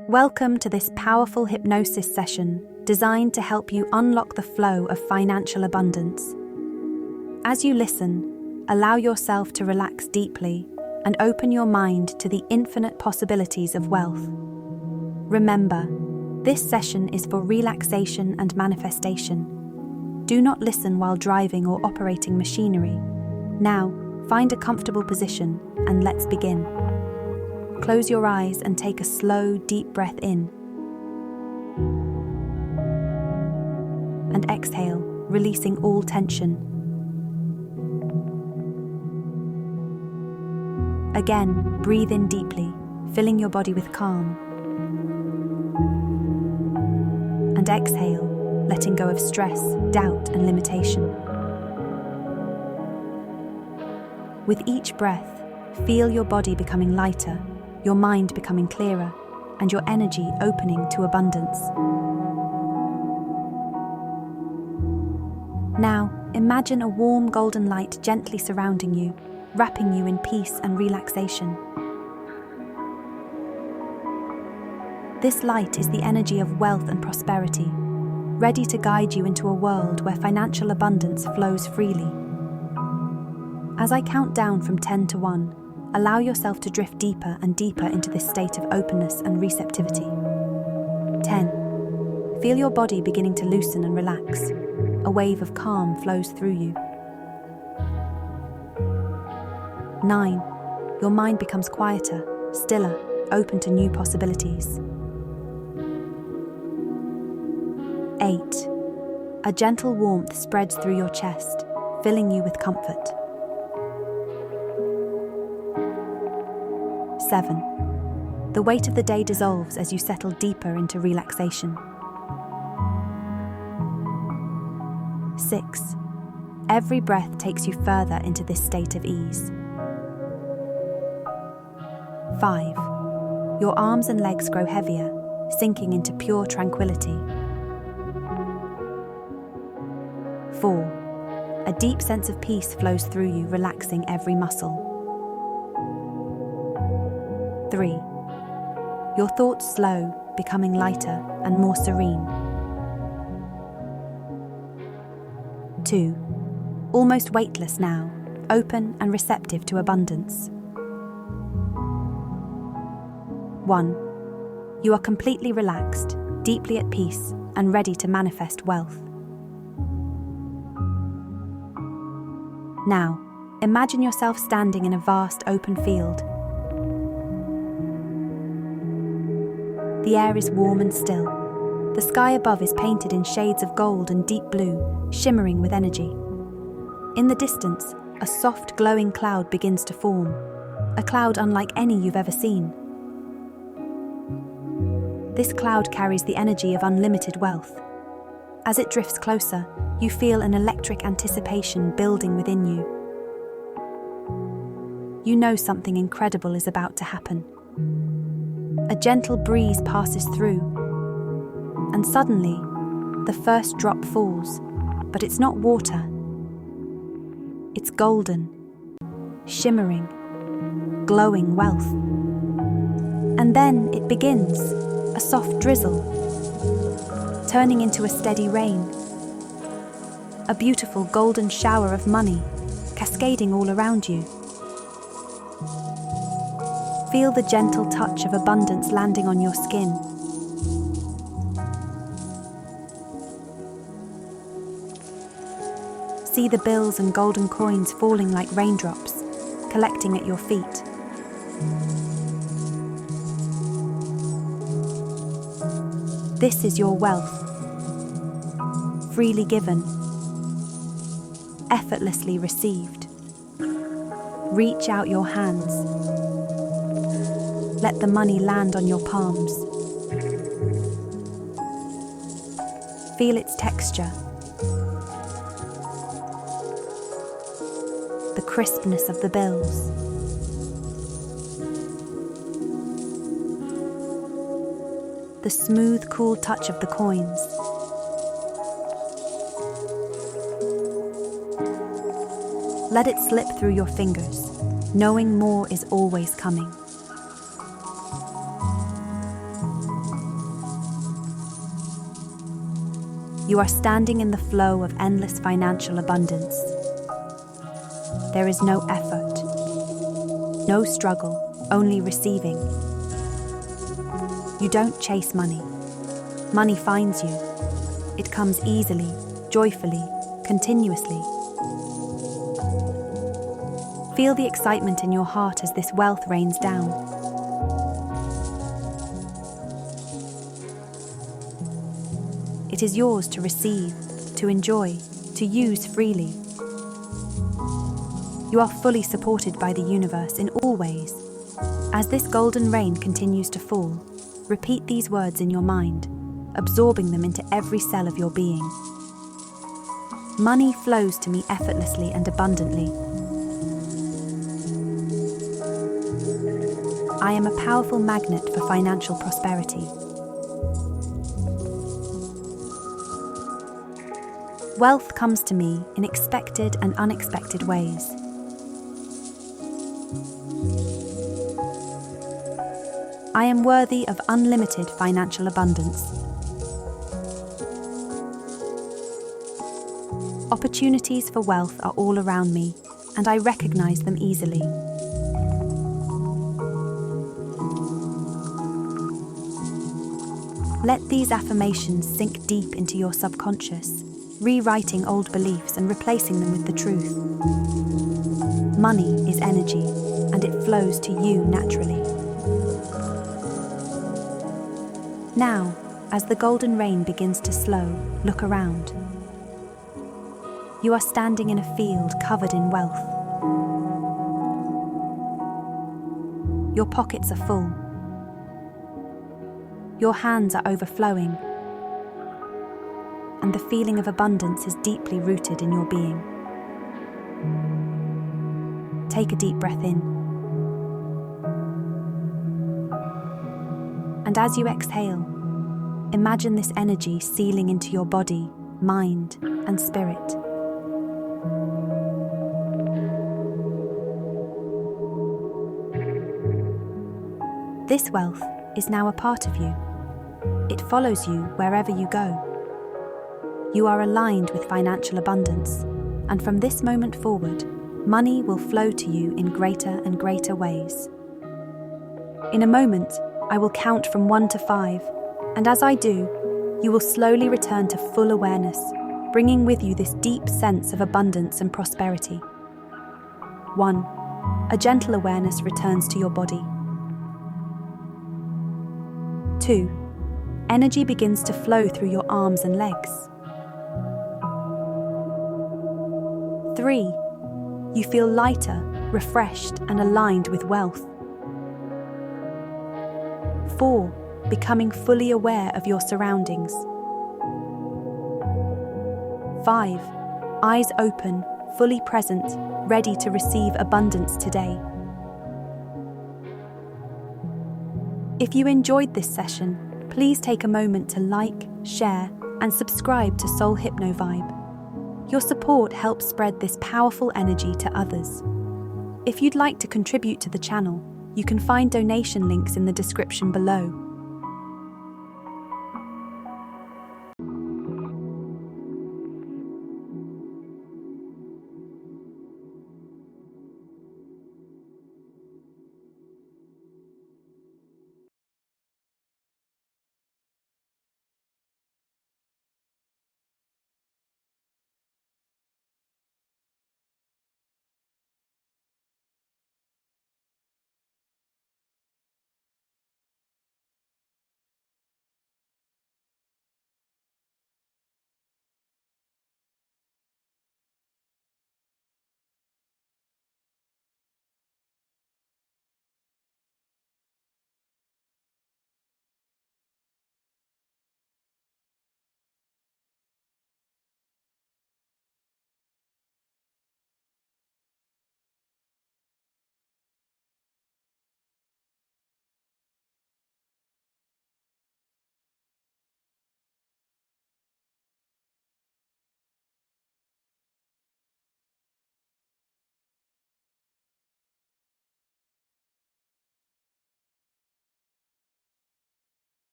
Welcome to this powerful hypnosis session designed to help you unlock the flow of financial abundance. As you listen, allow yourself to relax deeply and open your mind to the infinite possibilities of wealth. Remember, this session is for relaxation and manifestation. Do not listen while driving or operating machinery. Now, find a comfortable position and let's begin. Close your eyes and take a slow, deep breath in. And exhale, releasing all tension. Again, breathe in deeply, filling your body with calm. And exhale, letting go of stress, doubt, and limitation. With each breath, feel your body becoming lighter, your mind becoming clearer, and your energy opening to abundance. Now, imagine a warm golden light gently surrounding you, wrapping you in peace and relaxation. This light is the energy of wealth and prosperity, ready to guide you into a world where financial abundance flows freely. As I count down from 10 to 1, allow yourself to drift deeper and deeper into this state of openness and receptivity. 10. Feel your body beginning to loosen and relax. A wave of calm flows through you. 9. Your mind becomes quieter, stiller, open to new possibilities. 8. A gentle warmth spreads through your chest, filling you with comfort. 7. The weight of the day dissolves as you settle deeper into relaxation. 6. Every breath takes you further into this state of ease. 5. Your arms and legs grow heavier, sinking into pure tranquility. 4. A deep sense of peace flows through you, relaxing every muscle. 3. Your thoughts slow, becoming lighter and more serene. 2. Almost weightless now, open and receptive to abundance. 1. You are completely relaxed, deeply at peace, and ready to manifest wealth. Now, imagine yourself standing in a vast open field. The air is warm and still. The sky above is painted in shades of gold and deep blue, shimmering with energy. In the distance, a soft, glowing cloud begins to form, a cloud unlike any you've ever seen. This cloud carries the energy of unlimited wealth. As it drifts closer, you feel an electric anticipation building within you. You know something incredible is about to happen. A gentle breeze passes through, and suddenly, the first drop falls, but it's not water. It's golden, shimmering, glowing wealth. And then it begins, a soft drizzle, turning into a steady rain. A beautiful golden shower of money, cascading all around you. Feel the gentle touch of abundance landing on your skin. See the bills and golden coins falling like raindrops, collecting at your feet. This is your wealth, freely given, effortlessly received. Reach out your hands. Let the money land on your palms. Feel its texture, the crispness of the bills. The smooth, cool touch of the coins. Let it slip through your fingers, knowing more is always coming. You are standing in the flow of endless financial abundance. There is no effort, no struggle, only receiving. You don't chase money. Money finds you. It comes easily, joyfully, continuously. Feel the excitement in your heart as this wealth rains down. It is yours to receive, to enjoy, to use freely. You are fully supported by the universe in all ways. As this golden rain continues to fall, repeat these words in your mind, absorbing them into every cell of your being. Money flows to me effortlessly and abundantly. I am a powerful magnet for financial prosperity. Wealth comes to me in expected and unexpected ways. I am worthy of unlimited financial abundance. Opportunities for wealth are all around me, and I recognize them easily. Let these affirmations sink deep into your subconscious, rewriting old beliefs and replacing them with the truth. Money is energy, and it flows to you naturally. Now, as the golden rain begins to slow, look around. You are standing in a field covered in wealth. Your pockets are full. Your hands are overflowing. And the feeling of abundance is deeply rooted in your being. Take a deep breath in. And as you exhale, imagine this energy sealing into your body, mind, and spirit. This wealth is now a part of you. It follows you wherever you go. You are aligned with financial abundance, and from this moment forward, money will flow to you in greater and greater ways. In a moment, I will count from 1 to 5, and as I do, you will slowly return to full awareness, bringing with you this deep sense of abundance and prosperity. 1. A gentle awareness returns to your body. 2. Energy begins to flow through your arms and legs. 3. You feel lighter, refreshed, and aligned with wealth. 4. Becoming fully aware of your surroundings. 5. Eyes open, fully present, ready to receive abundance today. If you enjoyed this session, please take a moment to like, share, and subscribe to Soul Hypno Vibe. Your support helps spread this powerful energy to others. If you'd like to contribute to the channel, you can find donation links in the description below.